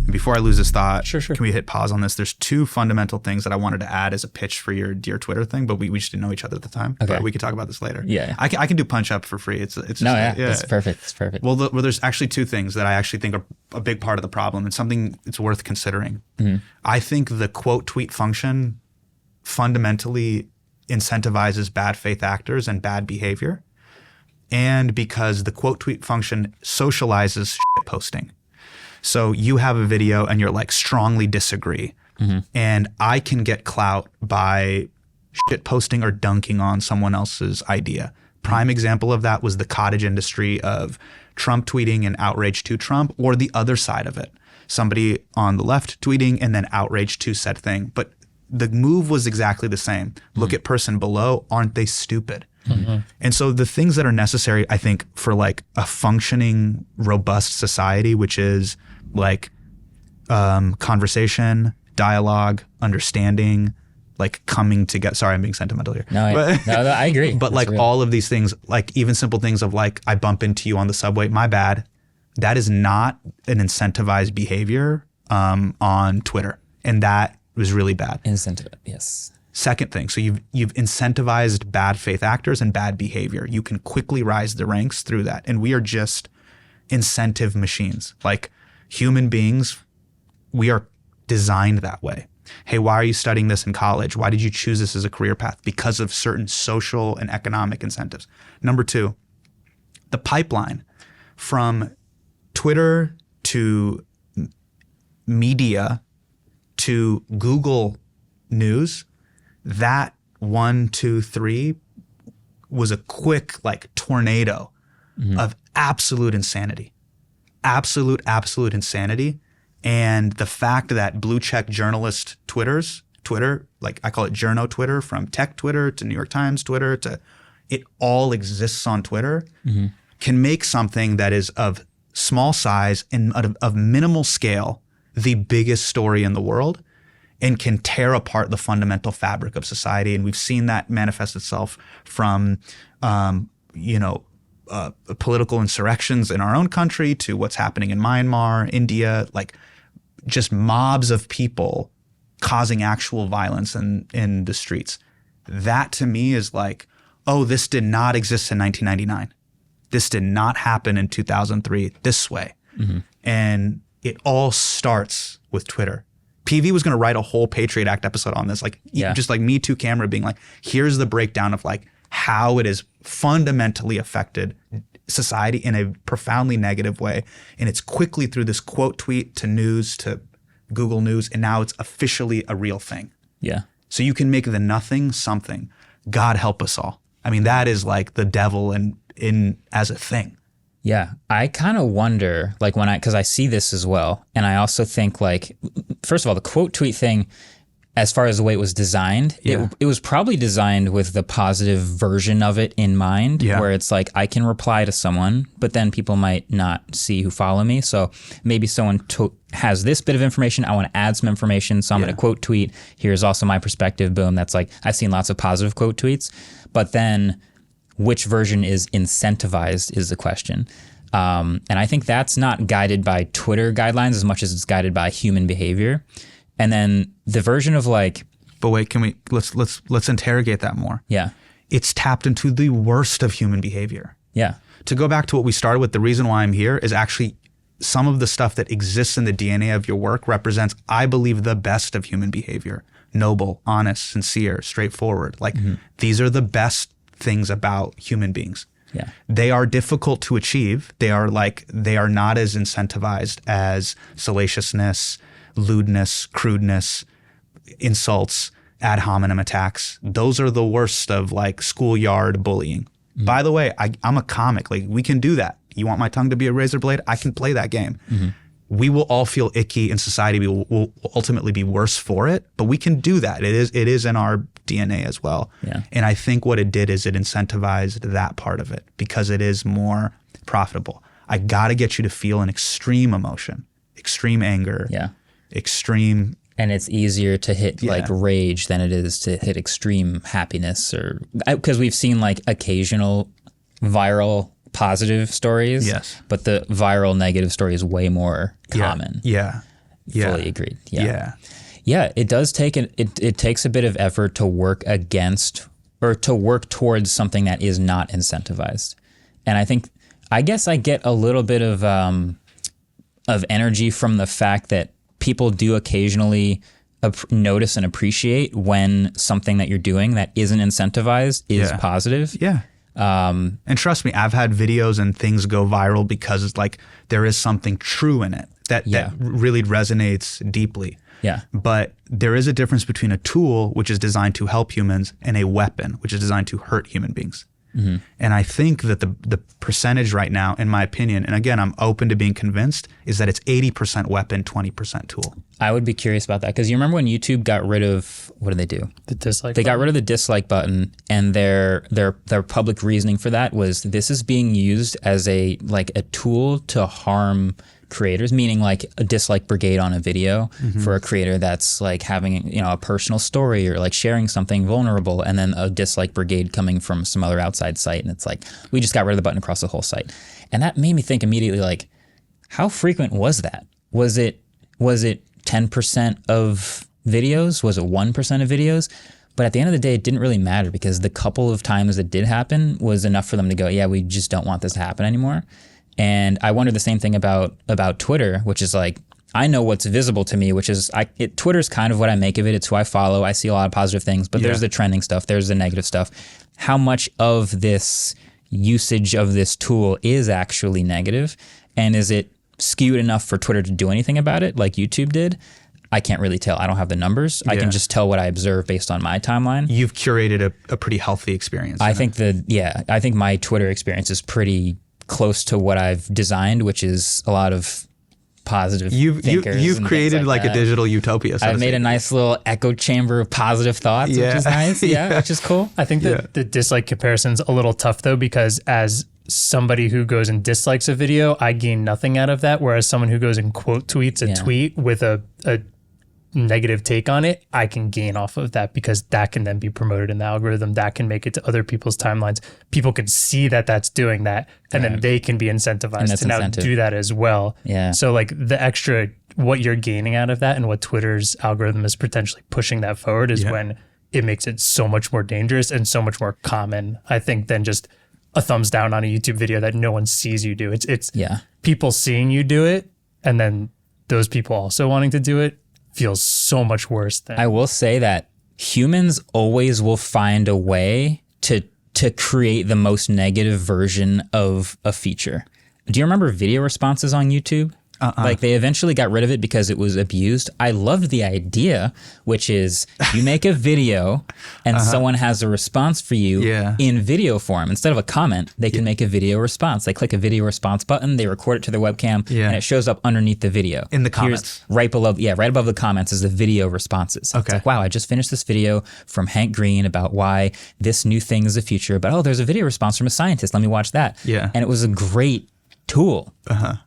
And before I lose this thought, Sure. can we hit pause on this? There's two fundamental things that I wanted to add as a pitch for your Dear Twitter thing, but we just didn't know each other at the time. Okay. But we could talk about this later. Yeah. I can do Punch Up for free. It's just, It's perfect. It's perfect. Well, there's actually two things that I actually think are a big part of the problem and something it's worth considering. I think the quote tweet function fundamentally incentivizes bad faith actors and bad behavior. And because the quote tweet function socializes shit posting. So you have a video and you're like strongly disagree. And I can get clout by shit posting or dunking on someone else's idea. Prime example of that was the cottage industry of Trump tweeting and outrage to Trump, or the other side of it. Somebody on the left tweeting and then outrage to said thing. But the move was exactly the same. Look at person below, aren't they stupid? And so the things that are necessary, I think, for like a functioning, robust society, which is like conversation, dialogue, understanding, like coming together. Sorry, I'm being sentimental here. No, I agree. But That's like real. all of these things, like even simple things of like, I bump into you on the subway, my bad. That is not an incentivized behavior on Twitter. And that was really bad. Incentive, yes. Second thing, so you've incentivized bad faith actors and bad behavior. You can quickly rise the ranks through that. And we are just incentive machines. Like human beings, we are designed that way. Hey, why are you studying this in college? Why did you choose this as a career path? Because of certain social and economic incentives. Number two, the pipeline from Twitter to media to Google News, that 1, 2, 3 was a quick like tornado of absolute insanity. Absolute insanity. And the fact that blue check journalist Twitter, like I call it journo Twitter, from tech Twitter to New York Times Twitter to it all exists on Twitter, can make something that is of small size and of minimal scale the biggest story in the world and can tear apart the fundamental fabric of society. And we've seen that manifest itself from, political insurrections in our own country to what's happening in Myanmar, India, like just mobs of people causing actual violence in the streets. That to me is like, oh, this did not exist in 1999. This did not happen in 2003 this way. And it all starts with Twitter. PV was going to write a whole Patriot Act episode on this, like just like Me Too camera being like, here's the breakdown of like how it has fundamentally affected society in a profoundly negative way. And it's quickly through this quote tweet to news to Google News, and now it's officially a real thing. Yeah. So you can make the nothing something. God help us all. I mean, that is like the devil in as a thing. Yeah, I kind of wonder, like because I see this as well, and I also think like, first of all, the quote tweet thing, as far as the way it was designed, it was probably designed with the positive version of it in mind, where it's like I can reply to someone, but then people might not see who follow me. So maybe someone has this bit of information, I want to add some information, so I'm going to quote tweet. Here's also my perspective. Boom. That's like, I've seen lots of positive quote tweets, but then which version is incentivized is the question. And I think that's not guided by Twitter guidelines as much as it's guided by human behavior. And then the version of like, but wait, let's interrogate that more. Yeah. It's tapped into the worst of human behavior. Yeah. To go back to what we started with, the reason why I'm here is actually some of the stuff that exists in the DNA of your work represents, I believe, the best of human behavior. Noble, honest, sincere, straightforward. Like these are the best things about human beings. Yeah. They are difficult to achieve. They are not as incentivized as salaciousness, lewdness, crudeness, insults, ad hominem attacks. Those are the worst of like schoolyard bullying. By the way, I'm a comic. Like we can do that. You want my tongue to be a razor blade? I can play that game. We will all feel icky and society will ultimately be worse for it, but we can do that. It is in our DNA as well. Yeah. And I think what it did is it incentivized that part of it because it is more profitable. I got to get you to feel an extreme emotion, extreme anger, extreme. And it's easier to hit like rage than it is to hit extreme happiness, or because we've seen like occasional viral positive stories. Yes. But the viral negative story is way more common. Yeah. Fully agreed. Yeah. Yeah, it does take it takes a bit of effort to work against or to work towards something that is not incentivized. And I guess I get a little bit of energy from the fact that people do occasionally notice and appreciate when something that you're doing that isn't incentivized is positive. Yeah. And trust me, I've had videos and things go viral because it's like there is something true in it that really resonates deeply. Yeah. But there is a difference between a tool, which is designed to help humans, and a weapon, which is designed to hurt human beings. Mm-hmm. And I think that the percentage right now, in my opinion, and again, I'm open to being convinced, is that it's 80% weapon, 20% tool. I would be curious about that because you remember when YouTube got rid of, what did they do? The dislike They button. got rid of the dislike button, and their public reasoning for that was this is being used as a tool to harm creators, meaning like a dislike brigade on a video for a creator that's like having a personal story or like sharing something vulnerable, and then a dislike brigade coming from some other outside site, and it's like we just got rid of the button across the whole site. And that made me think immediately, like, how frequent was that? Was it 10% of videos? Was it 1% of videos? But at the end of the day, it didn't really matter because the couple of times it did happen was enough for them to go, yeah, we just don't want this to happen anymore. And I wonder the same thing about Twitter, which is like, I know what's visible to me, which is Twitter's kind of what I make of it. It's who I follow. I see a lot of positive things, but there's the trending stuff. There's the negative stuff. How much of this usage of this tool is actually negative? And is it skewed enough for Twitter to do anything about it like YouTube did? I can't really tell. I don't have the numbers. I can just tell what I observe based on my timeline. You've curated a pretty healthy experience. I think my Twitter experience is pretty close to what I've designed, which is a lot of positive thinkers. You've created like a digital utopia. I've made a nice little echo chamber of positive thoughts, which is nice. Which is cool. I think that the dislike comparison's a little tough though, because as somebody who goes and dislikes a video, I gain nothing out of that. Whereas someone who goes and quote tweets a tweet with a negative take on it, I can gain off of that because that can then be promoted in the algorithm. That can make it to other people's timelines. People can see that that's doing that, and then they can be incentivized to now do that as well. Yeah. So like the extra, what you're gaining out of that and what Twitter's algorithm is potentially pushing that forward is when it makes it so much more dangerous and so much more common, I think, than just a thumbs down on a YouTube video that no one sees you do. It's people seeing you do it, and then those people also wanting to do it feels so much worse than. I will say that humans always will find a way to create the most negative version of a feature. Do you remember video responses on YouTube? Like they eventually got rid of it because it was abused. I loved the idea, which is you make a video and someone has a response for you in video form. Instead of a comment, they can make a video response. They click a video response button, they record it to their webcam, and it shows up underneath the video. In the comments. Right above the comments is the video responses. It's like, wow, I just finished this video from Hank Green about why this new thing is the future, but there's a video response from a scientist. Let me watch that. Yeah. And it was a great tool,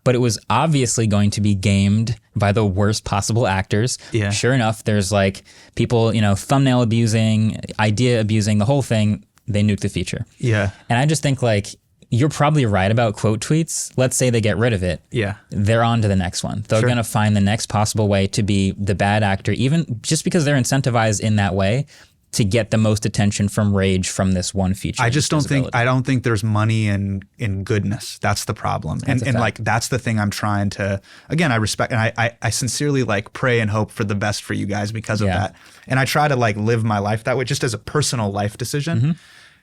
but it was obviously going to be gamed by the worst possible actors. Yeah. Sure enough, there's like people, thumbnail abusing, idea abusing, the whole thing. They nuke the feature. Yeah. And I just think like you're probably right about quote tweets. Let's say they get rid of it. Yeah. They're on to the next one. They're going to find the next possible way to be the bad actor, even just because they're incentivized in that way to get the most attention from rage from this one feature. I just don't think there's money in goodness. That's the problem. And like that's the thing I'm trying to, again, I respect, and I sincerely like pray and hope for the best for you guys because of that. And I try to like live my life that way just as a personal life decision.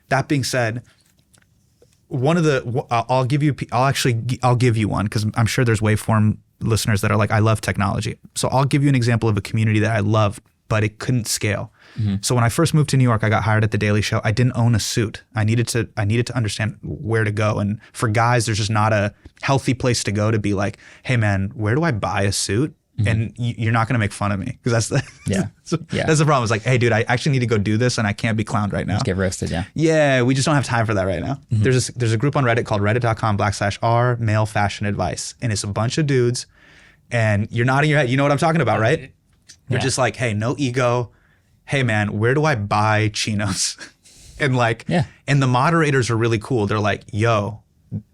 That being said, I'll give you one because I'm sure there's Waveform listeners that are like, I love technology. So I'll give you an example of a community that I loved, but it couldn't scale. So when I first moved to New York, I got hired at the Daily Show. I didn't own a suit. I needed to understand where to go. And for guys, there's just not a healthy place to go to be like, hey man, where do I buy a suit? And you're not going to make fun of me because that's the problem. It's like, hey dude, I actually need to go do this and I can't be clowned right now. Just get roasted. Yeah, we just don't have time for that right now. There's a group on Reddit called reddit.com/r male fashion advice. And it's a bunch of dudes and you're nodding your head. You know what I'm talking about, right? You're just like, hey, no ego. Hey man, where do I buy chinos? And and the moderators are really cool. They're like, yo,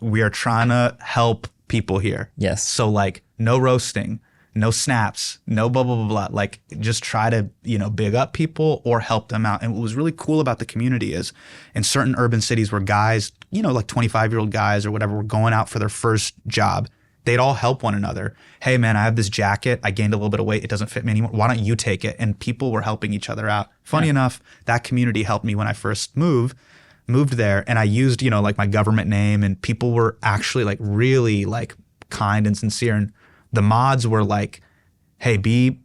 we are trying to help people here. Yes. So like no roasting, no snaps, no blah, blah, blah, blah. Like just try to, big up people or help them out. And what was really cool about the community is in certain urban cities where guys, like 25-year-old guys or whatever were going out for their first job, they'd all help one another. Hey man, I have this jacket. I gained a little bit of weight. It doesn't fit me anymore. Why don't you take it? And people were helping each other out. Funny enough, that community helped me when I first moved there. And I used, like my government name, and people were actually like really like kind and sincere. And the mods were like, hey, be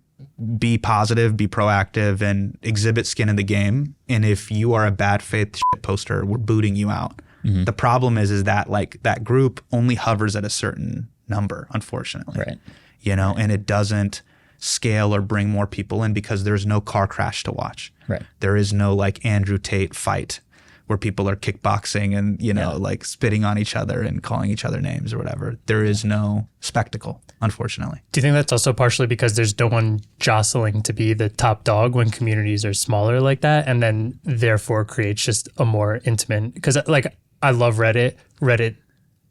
positive, be proactive, and exhibit skin in the game. And if you are a bad faith shit poster, we're booting you out. Mm-hmm. The problem is that like that group only hovers at a certain number, unfortunately. Right. And it doesn't scale or bring more people in because there's no car crash to watch. Right. There is no like Andrew Tate fight where people are kickboxing and, like spitting on each other and calling each other names or whatever. There is no spectacle, unfortunately. Do you think that's also partially because there's no one jostling to be the top dog when communities are smaller like that, and then therefore creates just a more intimate, because like I love Reddit.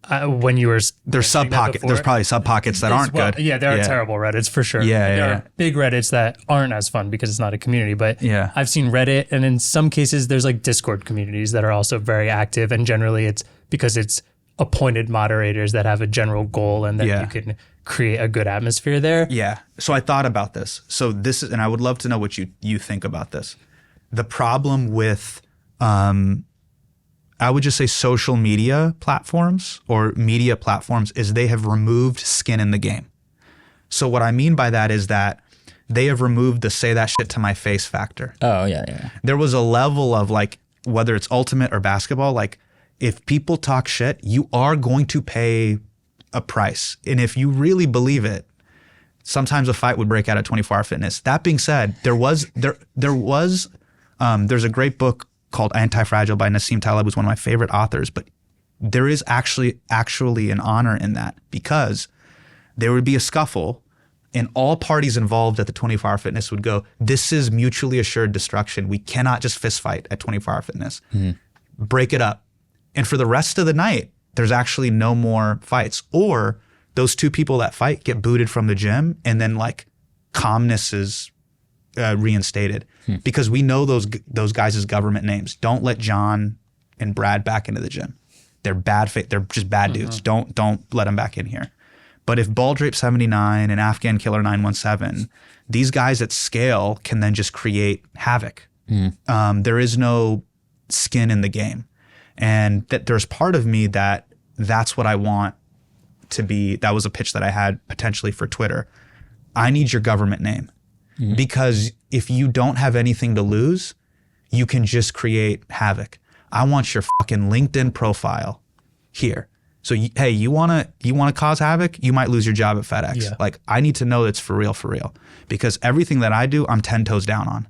When you were there's sub-pockets, there's probably sub-pockets that aren't good. Yeah, there are terrible Reddits for sure. There are big Reddits that aren't as fun because it's not a community. But I've seen Reddit, and in some cases there's like Discord communities that are also very active, and generally it's because it's appointed moderators that have a general goal, and then you can create a good atmosphere there. Yeah. So I thought about this. So this is, and I would love to know what you think about this. The problem with I would just say social media platforms or media platforms is they have removed skin in the game. So what I mean by that is that they have removed the say that shit to my face factor. Oh, yeah. There was a level of like, whether it's ultimate or basketball, like if people talk shit, you are going to pay a price. And if you really believe it, sometimes a fight would break out at 24 Hour Fitness. That being said, there's a great book called Anti-Fragile by Nassim Taleb, who's one of my favorite authors, but there is actually an honor in that, because there would be a scuffle and all parties involved at the 24 Hour Fitness would go, this is mutually assured destruction. We cannot just fist fight at 24 Hour Fitness. Mm-hmm. Break it up. And for the rest of the night, there's actually no more fights. Or those two people that fight get booted from the gym, and then like calmness is reinstated. Because we know those guys' government names. Don't let John and Brad back into the gym. They're bad faith. They're just bad dudes. Don't let them back in here. But if Baldrape 79 and Afghan Killer 917, these guys at scale can then just create havoc. There is no skin in the game, and that there's part of me that's what I want to be. That was a pitch that I had potentially for Twitter. I need your government name. Because if you don't have anything to lose, you can just create havoc. I want your fucking LinkedIn profile here. So, hey, you want to cause havoc? You might lose your job at FedEx. Yeah. Like, I need to know it's for real. Because everything that I do, I'm 10 toes down on.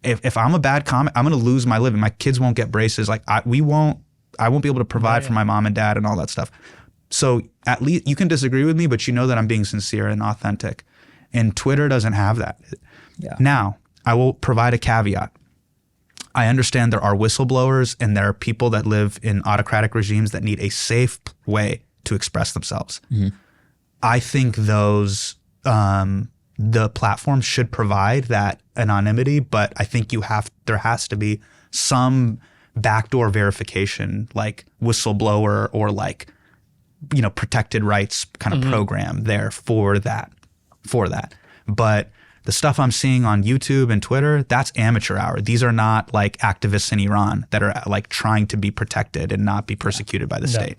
If I'm a bad comic, I'm going to lose my living. My kids won't get braces. Like, I won't be able to provide for my mom and dad and all that stuff. So at least you can disagree with me, but you know that I'm being sincere and authentic. And Twitter doesn't have that. Yeah. Now, I will provide a caveat. I understand there are whistleblowers and there are people that live in autocratic regimes that need a safe way to express themselves. Mm-hmm. I think the platform should provide that anonymity, but I think there has to be some backdoor verification, like whistleblower or like, protected rights kind of program there for that. But the stuff I'm seeing on YouTube and Twitter, that's amateur hour. These are not like activists in Iran that are like trying to be protected and not be persecuted by the state.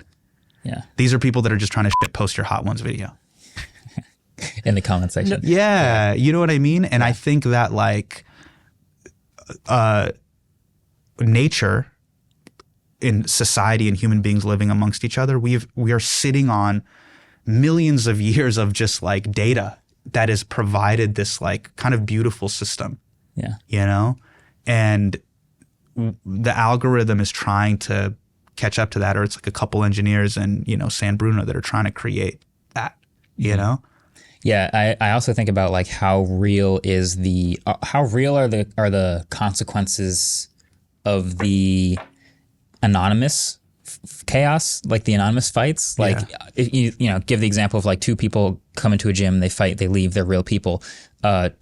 Yeah. These are people that are just trying to shit post your Hot Ones video. In the comment section. Yeah. You know what I mean? And I think that like nature in society and human beings living amongst each other, we are sitting on millions of years of just like data that has provided this like kind of beautiful system. Yeah. And the algorithm is trying to catch up to that, or it's like a couple engineers in, San Bruno that are trying to create that, Yeah, I also think about like how real is how real are the consequences of the anonymous chaos, like the anonymous fights. Like if you know, give the example of like two people come into a gym, they fight, they leave, they're real people.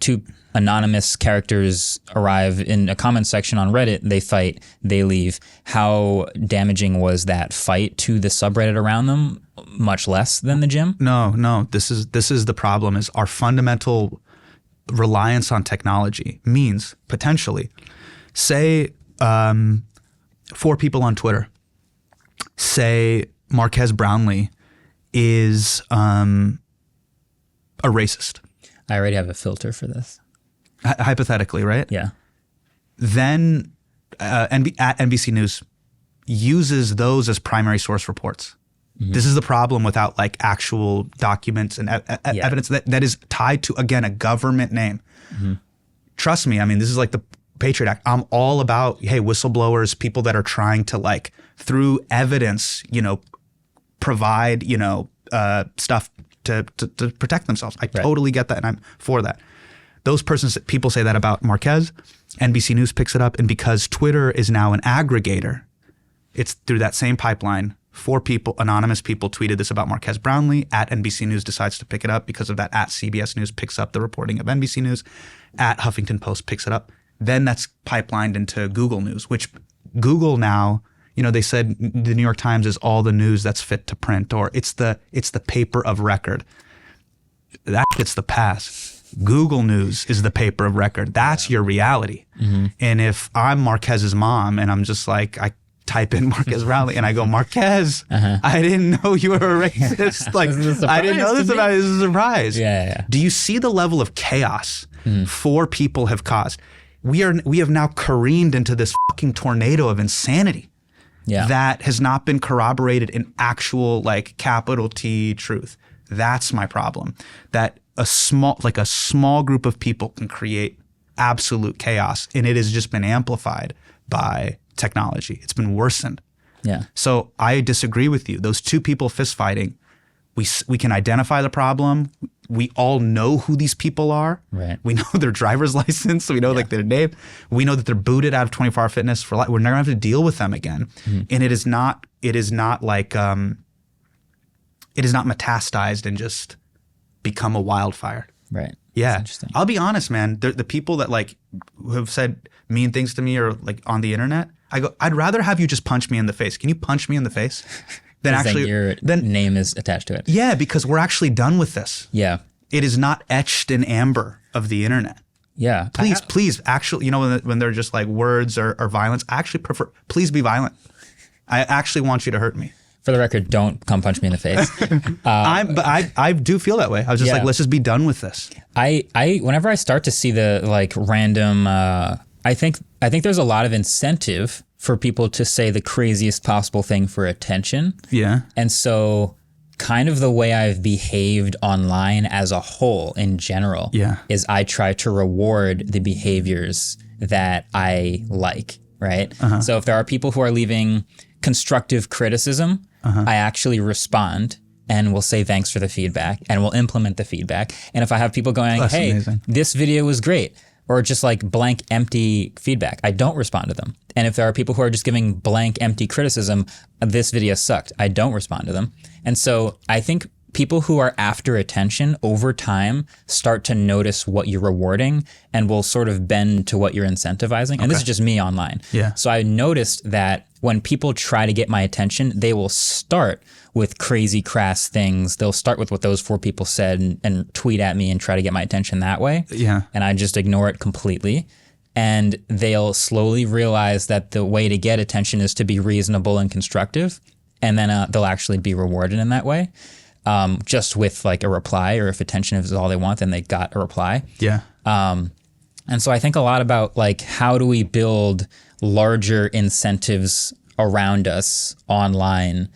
Two anonymous characters arrive in a comment section on Reddit, they fight, they leave. How damaging was that fight to the subreddit around them? Much less than the gym? No. This is the problem, is our fundamental reliance on technology means potentially, say 4 people on Twitter say Marquez Brownlee is a racist. I already have a filter for this. Hypothetically, right? Yeah. Then at NBC News uses those as primary source reports. Mm-hmm. This is the problem without like actual documents and evidence that is tied to, again, a government name. Mm-hmm. Trust me, I mean, this is like the Patriot Act. I'm all about, hey, whistleblowers, people that are trying to like, through evidence, you know, provide, you know, stuff to protect themselves. I totally get that, and I'm for that. Those people say that about Marquez. NBC News picks it up, and because Twitter is now an aggregator, it's through that same pipeline. 4 people, anonymous people, tweeted this about Marquez Brownlee. At NBC News decides to pick it up because of that. At CBS News picks up the reporting of NBC News. At Huffington Post picks it up. Then that's pipelined into Google News, which Google now, you know, they said the New York Times is all the news that's fit to print, or it's the paper of record. That gets the pass. Google News is the paper of record. That's your reality. Mm-hmm. And if I'm Marquez's mom and I'm just like, I type in Marquez Brownlee and I go, Marquez, I didn't know you were a racist. Like, I didn't know this about you. This is a surprise. Yeah. Do you see the level of chaos 4 people have caused? We have now careened into this fucking tornado of insanity that has not been corroborated in actual, like, capital T truth. That's my problem. That a small group of people can create absolute chaos, and it has just been amplified by technology. It's been worsened. Yeah. So I disagree with you. Those 2 people fist fighting, we can identify the problem. We all know who these people are. Right. We know their driver's license. We know like their name. We know that they're booted out of 24-hour fitness for life. We're never going to have to deal with them again. Mm-hmm. And it is not like it is not metastasized and just become a wildfire. Right. Yeah. That's interesting. I'll be honest, man. The people that like who have said mean things to me or like on the internet, I go, I'd rather have you just punch me in the face. Can you punch me in the face? Then actually, your name is attached to it. Yeah, because we're actually done with this. Yeah. It is not etched in amber of the internet. Yeah. Please, actually, you know, when they're just like words or violence, I actually prefer, please be violent. I actually want you to hurt me. For the record, don't come punch me in the face. I do feel that way. I was just like, let's just be done with this. Whenever I start to see the like random, I think there's a lot of incentive for people to say the craziest possible thing for attention. Yeah. And so kind of the way I've behaved online as a whole in general is I try to reward the behaviors that I like, right? Uh-huh. So if there are people who are leaving constructive criticism, I actually respond and will say thanks for the feedback and will implement the feedback. And if I have people going, hey, amazing. This video was great, or just like blank empty feedback, I don't respond to them. And if there are people who are just giving blank empty criticism, this video sucked, I don't respond to them. And so I think people who are after attention over time start to notice what you're rewarding and will sort of bend to what you're incentivizing. And this is just me online. Yeah. So I noticed that when people try to get my attention, they will start with crazy, crass things. They'll start with what those 4 people said and tweet at me and try to get my attention that way. Yeah. And I just ignore it completely. And they'll slowly realize that the way to get attention is to be reasonable and constructive. And then they'll actually be rewarded in that way. Just with like a reply, or if attention is all they want, then they got a reply. Yeah. And so I think a lot about like, how do we build larger incentives around us online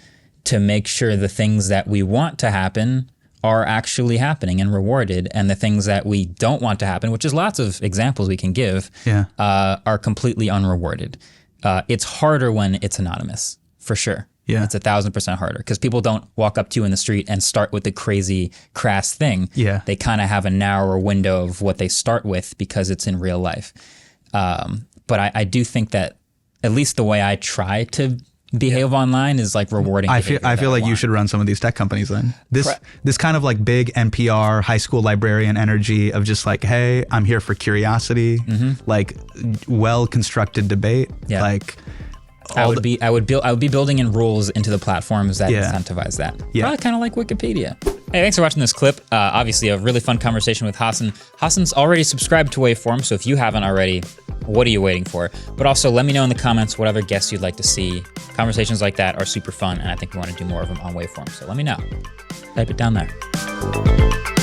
to make sure the things that we want to happen are actually happening and rewarded, and the things that we don't want to happen, which is lots of examples we can give, are completely unrewarded. It's harder when it's anonymous, for sure. Yeah. It's 1,000% harder because people don't walk up to you in the street and start with the crazy, crass thing. Yeah. They kind of have a narrower window of what they start with because it's in real life. But I do think that at least the way I try to behave online is like rewarding. I feel like you should run some of these tech companies then. This kind of like big NPR high school librarian energy of just like, hey, I'm here for curiosity, like well constructed debate. Yeah. Like I would be building in rules into the platforms that incentivize that. Yeah. Probably kind of like Wikipedia. Hey, thanks for watching this clip. Obviously, a really fun conversation with Hassan. Hassan's already subscribed to Waveform, so if you haven't already, what are you waiting for? But also, let me know in the comments what other guests you'd like to see. Conversations like that are super fun, and I think we want to do more of them on Waveform, so let me know. Type it down there.